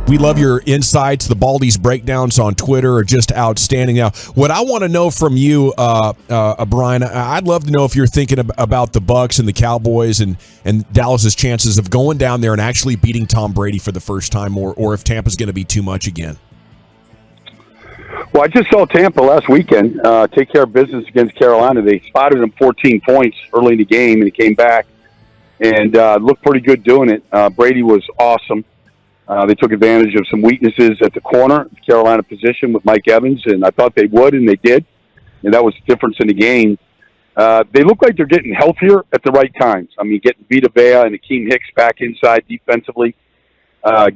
We love your insights. The Baldy's breakdowns on Twitter are just outstanding. Now, what I want to know from you, Brian, I'd love to know if you're thinking about the Bucs and the Cowboys and Dallas's chances of going down there and actually beating Tom Brady for the first time, or if Tampa's going to be too much again. Well, I just saw Tampa last weekend take care of business against Carolina. They spotted him 14 points early in the game, and he came back and looked pretty good doing it. Brady was awesome. They took advantage of some weaknesses at the corner, Carolina position with Mike Evans, and I thought they would, and they did. And that was the difference in the game. They look like they're getting healthier at the right times. I mean, getting Vita Vea and Akeem Hicks back inside defensively,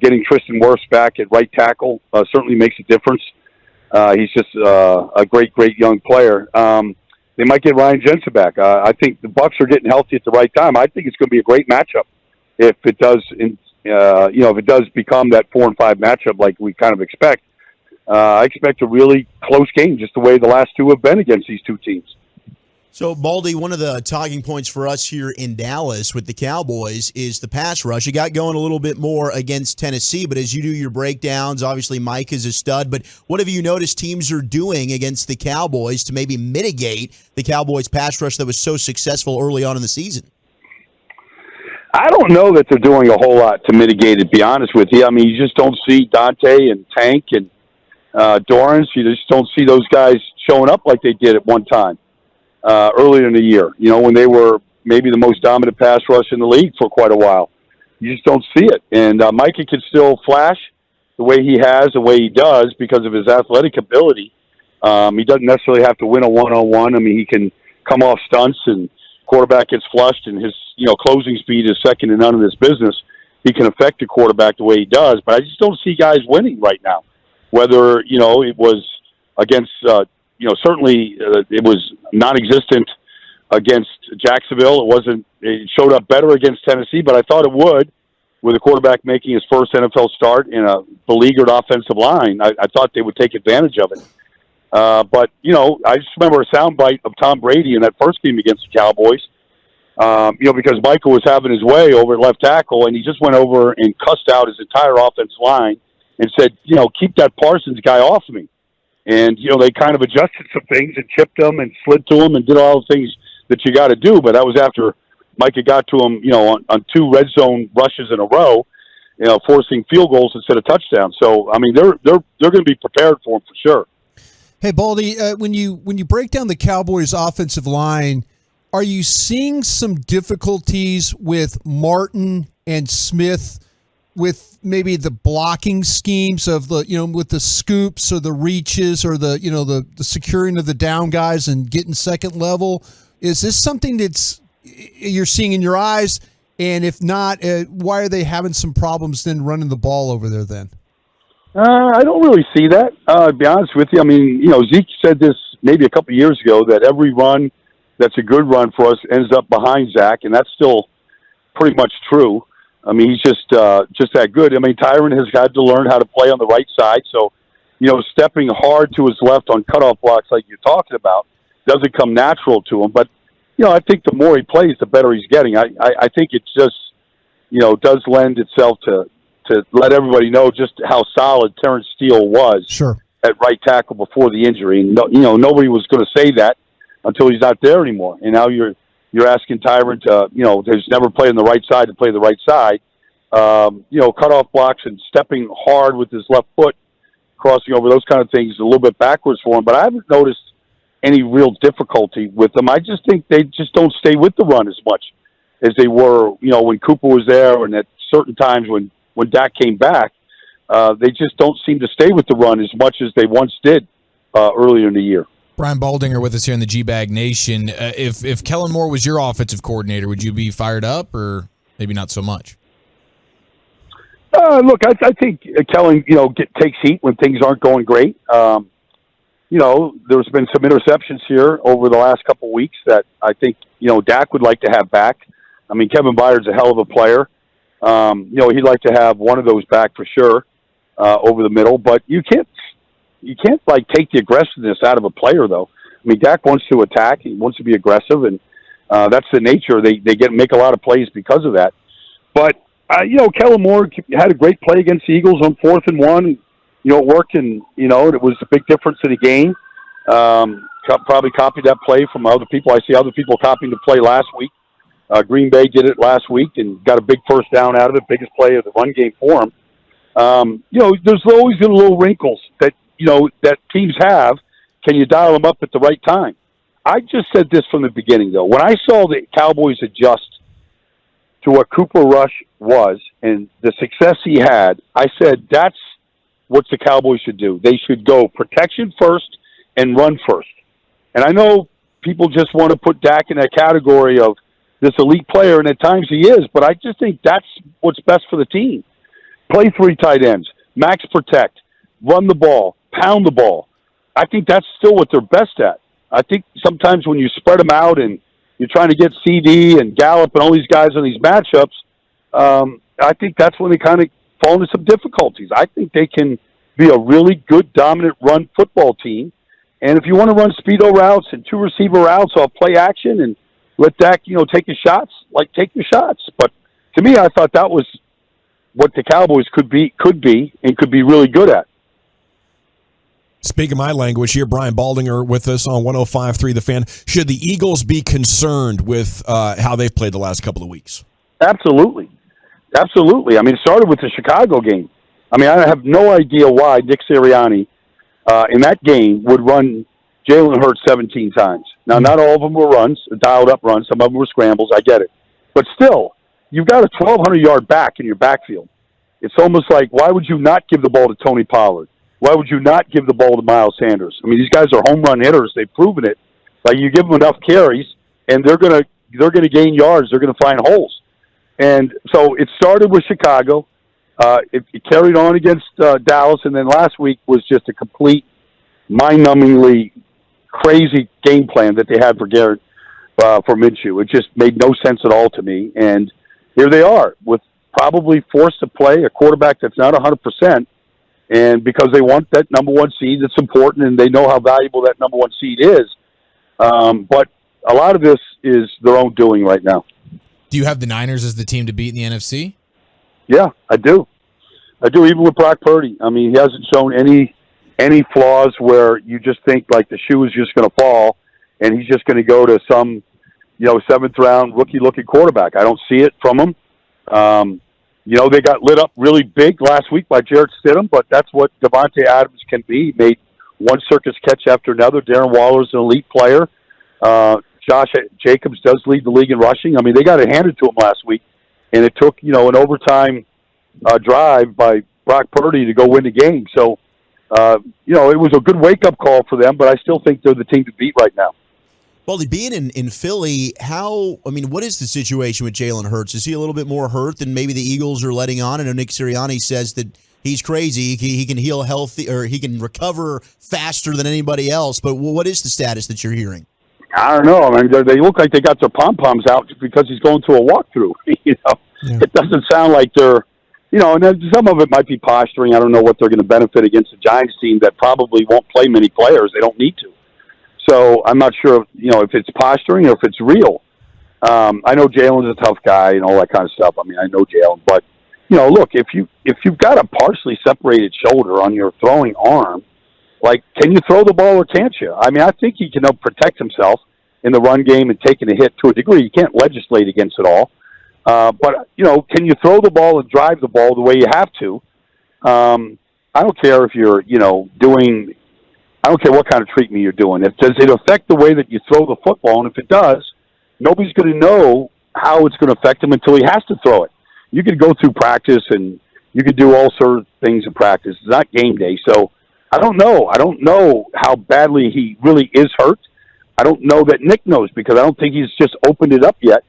getting Tristan Wirfs back at right tackle certainly makes a difference. He's just a great, great young player. They might get Ryan Jensen back. I think the Bucs are getting healthy at the right time. I think it's going to be a great matchup if it does. If it does become that 4-5 matchup like we kind of expect. I expect a really close game, just the way the last two have been against these two teams. So, Baldy, one of the talking points for us here in Dallas with the Cowboys is the pass rush. You got going a little bit more against Tennessee, but as you do your breakdowns, obviously Mike is a stud, but what have you noticed teams are doing against the Cowboys to maybe mitigate the Cowboys' pass rush that was so successful early on in the season? I don't know that they're doing a whole lot to mitigate it, to be honest with you. I mean, you just don't see Dante and Tank and Dorrance. You just don't see those guys showing up like they did at one time earlier in the year, when they were maybe the most dominant pass rush in the league for quite a while. You just don't see it. And Micah can still flash the way he has, the way he does, because of his athletic ability. He doesn't necessarily have to win a one-on-one. I mean, he can come off stunts and quarterback gets flushed and his closing speed is second to none in this business. He can affect the quarterback the way he does, but I just don't see guys winning right now. Whether it was against certainly it was non-existent against Jacksonville. It showed up better against Tennessee, but I thought it would with a quarterback making his first NFL start in a beleaguered offensive line. I thought they would take advantage of it. But I just remember a soundbite of Tom Brady in that first game against the Cowboys, because Michael was having his way over at left tackle, and he just went over and cussed out his entire offensive line and said, keep that Parsons guy off me. And, they kind of adjusted some things and chipped him and slid to him and did all the things that you got to do. But that was after Micah got to him, on two red zone rushes in a row, forcing field goals instead of touchdowns. So, I mean, they're going to be prepared for him for sure. Hey, Baldy, when you break down the Cowboys' offensive line, are you seeing some difficulties with Martin and Smith with maybe the blocking schemes of the with the scoops or the reaches or the the securing of the down guys and getting second level? Is this something that's you're seeing in your eyes? And if not, why are they having some problems then running the ball over there then? I don't really see that, to be honest with you. I mean, Zeke said this maybe a couple of years ago, that every run that's a good run for us ends up behind Zach, and that's still pretty much true. I mean, he's just that good. I mean, Tyron has had to learn how to play on the right side, so, stepping hard to his left on cutoff blocks like you're talking about doesn't come natural to him. But, I think the more he plays, the better he's getting. I think it just, does lend itself to let everybody know just how solid Terrence Steele was at right tackle before the injury. And, nobody was going to say that until he's not there anymore. And now you're asking Tyron to, who's never played on the right side to play the right side, cut off blocks and stepping hard with his left foot, crossing over, those kind of things, a little bit backwards for him. But I haven't noticed any real difficulty with them. I just think they just don't stay with the run as much as they were, when Cooper was there and at certain times when Dak came back. They just don't seem to stay with the run as much as they once did earlier in the year. Brian Baldinger with us here in the GBag Nation. If Kellen Moore was your offensive coordinator, would you be fired up or maybe not so much? Look, I think Kellen, takes heat when things aren't going great. There's been some interceptions here over the last couple of weeks that I think, Dak would like to have back. I mean, Kevin Byard's a hell of a player. He'd like to have one of those back for sure over the middle, but you can't like take the aggressiveness out of a player though. I mean, Dak wants to attack, he wants to be aggressive, and that's the nature. They make a lot of plays because of that. But Kellen Moore had a great play against the Eagles on 4th and 1. It worked, and it was a big difference in the game. Probably copied that play from other people. I see other people copying the play last week. Green Bay did it last week and got a big first down out of it, biggest play of the run game for them. There's always been little wrinkles that that teams have. Can you dial them up at the right time? I just said this from the beginning, though. When I saw the Cowboys adjust to what Cooper Rush was and the success he had, I said that's what the Cowboys should do. They should go protection first and run first. And I know people just want to put Dak in that category of this elite player, and at times he is, but I just think that's what's best for the team. Play 3 tight ends, max protect, run the ball, pound the ball. I think that's still what they're best at. I think sometimes when you spread them out and you're trying to get CD and Gallup and all these guys in these matchups, I think that's when they kind of fall into some difficulties. I think they can be a really good, dominant run football team. And if you want to run speedo routes and 2 receiver routes off play action and let Dak, take his shots, take your shots. But to me, I thought that was what the Cowboys could be really good at. Speaking my language here, Brian Baldinger with us on 105.3 The Fan. Should the Eagles be concerned with how they've played the last couple of weeks? Absolutely. Absolutely. I mean, it started with the Chicago game. I mean, I have no idea why Nick Sirianni in that game would run Jalen Hurts 17 times. Now, not all of them were runs, dialed-up runs. Some of them were scrambles. I get it. But still, you've got a 1,200-yard back in your backfield. It's almost like, why would you not give the ball to Tony Pollard? Why would you not give the ball to Miles Sanders? I mean, these guys are home run hitters. They've proven it. Like, you give them enough carries, and they're gonna gain yards. They're gonna find holes. And so it started with Chicago. It carried on against Dallas, and then last week was just a complete, mind-numbingly crazy game plan that they had for Garrett for Minshew. It just made no sense at all to me. And here they are with probably forced to play a quarterback that's not 100%. And because they want that number 1 seed, it's important, and they know how valuable that number 1 seed is. But a lot of this is their own doing right now. Do you have the Niners as the team to beat in the NFC? Yeah, I do. Even with Brock Purdy. I mean, he hasn't shown any flaws where you just think like the shoe is just going to fall, and he's just going to go to some, 7th round rookie-looking quarterback. I don't see it from him. They got lit up really big last week by Jarrett Stidham, but that's what Devontae Adams can be. He made one circus catch after another. Darren Waller's an elite player. Josh Jacobs does lead the league in rushing. I mean, they got it handed to him last week, and it took, an overtime drive by Brock Purdy to go win the game. So, it was a good wake-up call for them, but I still think they're the team to beat right now. Well, being in Philly, what is the situation with Jalen Hurts? Is he a little bit more hurt than maybe the Eagles are letting on? I know Nick Sirianni says that he's crazy. He can heal healthy, or he can recover faster than anybody else. But what is the status that you're hearing? I don't know. I mean, they look like they got their pom-poms out because he's going through a walkthrough. It doesn't sound like they're, and then some of it might be posturing. I don't know what they're going to benefit against the Giants team that probably won't play many players. They don't need to. So I'm not sure, if it's posturing or if it's real. I know Jalen's a tough guy and all that kind of stuff. I mean, I know Jalen, but look, if you've got a partially separated shoulder on your throwing arm, can you throw the ball or can't you? I mean, I think he can protect himself in the run game and taking a hit to a degree. You can't legislate against it all. But can you throw the ball and drive the ball the way you have to? I don't care if you're, doing. I don't care what kind of treatment you're doing. Does it affect the way that you throw the football? And if it does, nobody's going to know how it's going to affect him until he has to throw it. You could go through practice and you could do all sorts of things in practice. It's not game day. So I don't know. I don't know how badly he really is hurt. I don't know that Nick knows because I don't think he's just opened it up yet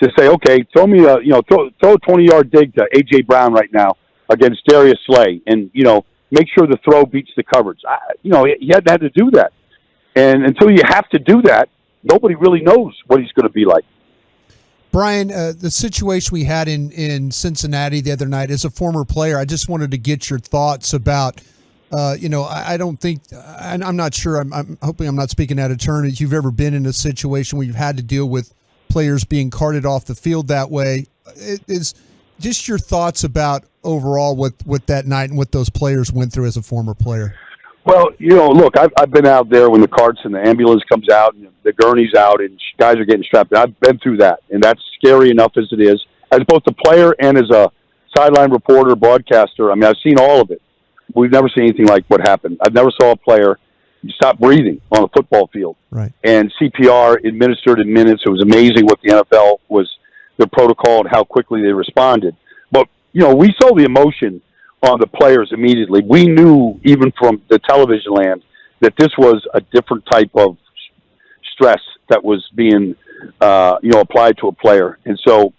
to say, okay, throw me a, throw a 20-yard dig to A.J. Brown right now against Darius Slay and, make sure the throw beats the coverage. He hadn't had to do that. And until you have to do that, nobody really knows what he's going to be like. Brian, the situation we had in Cincinnati the other night, as a former player, I just wanted to get your thoughts about, I don't think, I'm not sure, I'm hoping I'm not speaking out of turn, if you've ever been in a situation where you've had to deal with players being carted off the field that way. just your thoughts about overall what that night and what those players went through as a former player. Well, look, I've been out there when the carts and the ambulance comes out and the gurney's out and guys are getting strapped in. I've been through that, and that's scary enough as it is. As both a player and as a sideline reporter, broadcaster, I mean, I've seen all of it. We've never seen anything like what happened. I've never saw a player stop breathing on a football field. Right. And CPR administered in minutes. It was amazing what the NFL was, their protocol and how quickly they responded. But, we saw the emotion on the players immediately. We knew, even from the television land, that this was a different type of stress that was being, applied to a player. And so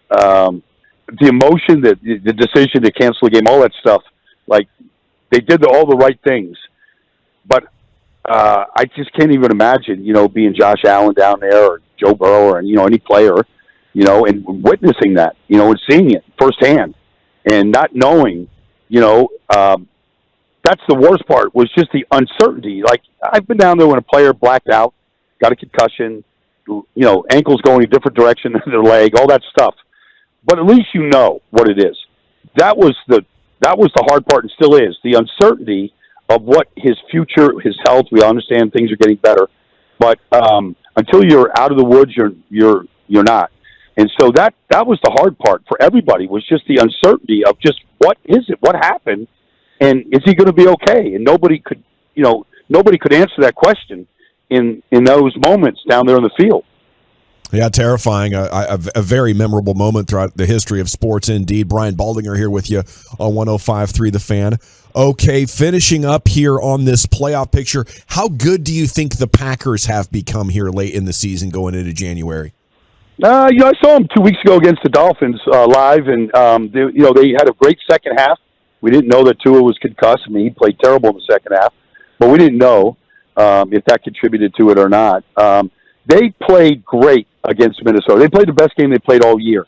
the emotion, the decision to cancel the game, all that stuff, like, they did all the right things. But I just can't even imagine, being Josh Allen down there or Joe Burrow or, any player, and witnessing that, and seeing it firsthand and not knowing, that's the worst part, was just the uncertainty. Like, I've been down there when a player blacked out, got a concussion, ankles going a different direction than their leg, all that stuff. But at least you know what it is. That was the hard part, and still is, the uncertainty of what his future, his health. We understand things are getting better, but until you're out of the woods, you're not. And so that was the hard part for everybody, was just the uncertainty of just, what is it? What happened? And is he going to be okay? And nobody could answer that question in those moments down there in the field. Yeah, terrifying. A very memorable moment throughout the history of sports, indeed. Brian Baldinger here with you on 105.3 The Fan. Okay, finishing up here on this playoff picture, how good do you think the Packers have become here late in the season going into January? I saw them 2 weeks ago against the Dolphins live, and they had a great second half. We didn't know that Tua was concussed. I mean, he played terrible in the second half, but we didn't know if that contributed to it or not. They played great against Minnesota. They played the best game they played all year.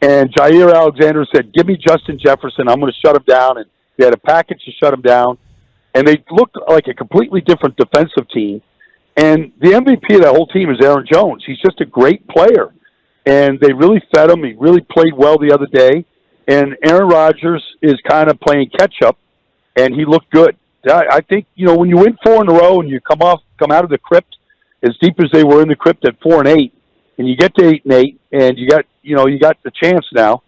And Jair Alexander said, "Give me Justin Jefferson. I'm going to shut him down." And they had a package to shut him down. And they looked like a completely different defensive team. And the MVP of that whole team is Aaron Jones. He's just a great player. And they really fed him. He really played well the other day. And Aaron Rodgers is kind of playing catch-up, and he looked good. I think, when you win 4 in a row and you come out of the crypt as deep as they were in the crypt at 4-8, and you get to 8-8, and you got the chance now.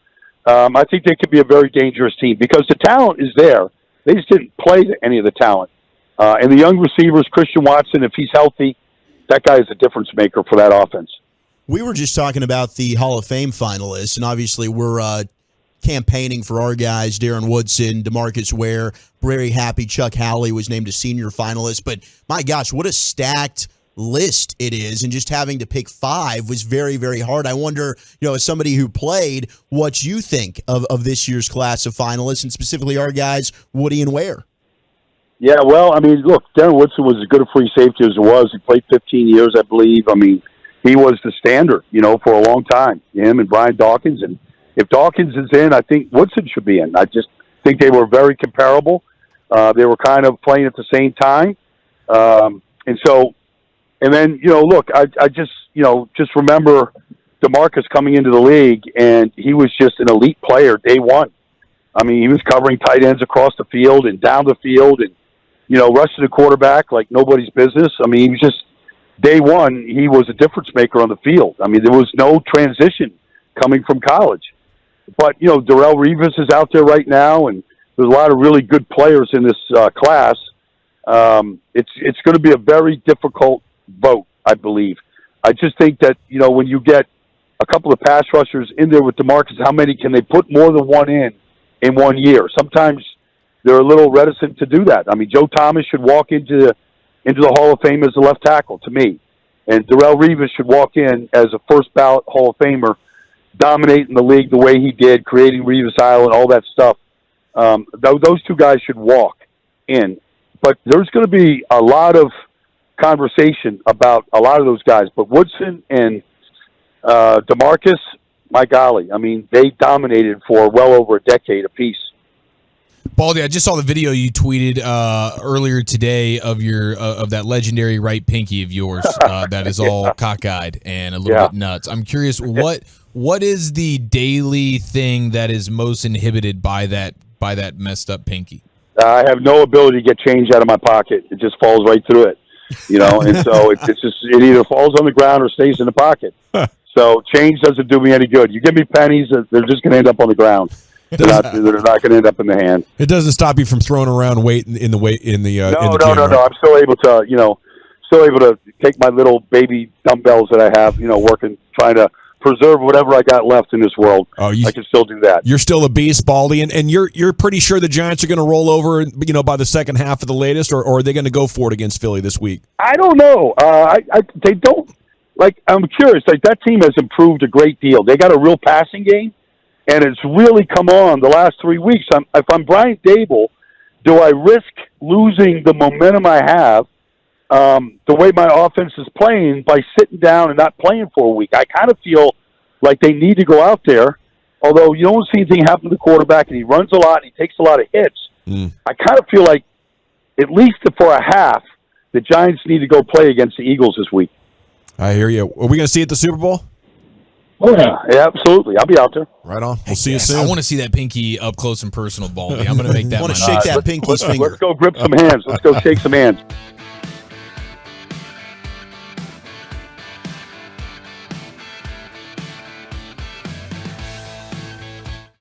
I think they could be a very dangerous team because the talent is there. They just didn't play any of the talent. And the young receivers, Christian Watson, if he's healthy, that guy is a difference maker for that offense. We were just talking about the Hall of Fame finalists, and obviously we're campaigning for our guys, Darren Woodson, DeMarcus Ware. Very happy Chuck Howley was named a senior finalist. But, my gosh, what a stacked list it is, and just having to pick 5 was very, very hard. I wonder, as somebody who played, what you think of this year's class of finalists, and specifically our guys, Woody and Ware. Yeah, well, I mean, look, Darren Woodson was as good a free safety as it was. He played 15 years, I believe. I mean, he was the standard, for a long time, him and Brian Dawkins. And if Dawkins is in, I think Woodson should be in. I just think they were very comparable. They were kind of playing at the same time. And then, look, I just remember DeMarcus coming into the league, and he was just an elite player day one. I mean, he was covering tight ends across the field and down the field and, rushing the quarterback like nobody's business. I mean, he was just, day one, he was a difference maker on the field. I mean, there was no transition coming from college. But, Darrelle Revis is out there right now, and there's a lot of really good players in this class. It's going to be a very difficult vote, I believe. I just think that, when you get a couple of pass rushers in there with DeMarcus, how many can they put more than one in 1 year? Sometimes they're a little reticent to do that. I mean, Joe Thomas should walk into the Hall of Fame as a left tackle, to me. And Darrelle Revis should walk in as a first ballot Hall of Famer, dominating the league the way he did, creating Revis Island, all that stuff. Those two guys should walk in. But there's going to be a lot of conversation about a lot of those guys. But Woodson and DeMarcus, my golly, I mean, they dominated for well over a decade apiece. Baldy, I just saw the video you tweeted earlier today of your of that legendary right pinky of yours that is all cockeyed and a little bit nuts. I'm curious, what What is the daily thing that is most inhibited by that messed up pinky? I have no ability to get change out of my pocket. It just falls right through it, and so it either falls on the ground or stays in the pocket. So change doesn't do me any good. You give me pennies, they're just going to end up on the ground. They're not going to end up in the hand. It doesn't stop you from throwing around weight in the gym, No. right? I'm still able to, take my little baby dumbbells that I have, working, trying to preserve whatever I got left in this world. I can still do that. You're still a beast, Baldy, and you're pretty sure the Giants are going to roll over, by the second half of the latest, or are they going to go for it against Philly this week? I don't know. They don't. I'm curious. That team has improved a great deal. They got a real passing game, and it's really come on the last 3 weeks. If I'm Brian Dable, do I risk losing the momentum I have, the way my offense is playing, by sitting down and not playing for a week? I kind of feel like they need to go out there, although you don't see anything happen to the quarterback, and he runs a lot, and he takes a lot of hits. I kind of feel like, at least for a half, the Giants need to go play against the Eagles this week. I hear you. Are we going to see it at the Super Bowl? Oh, yeah, absolutely. I'll be out there. Right on. We'll see you soon. I want to see that pinky up close and personal, Baldy. I'm going to make that. I want to shake that pinky's finger. Let's go grip some hands. Let's go shake some hands.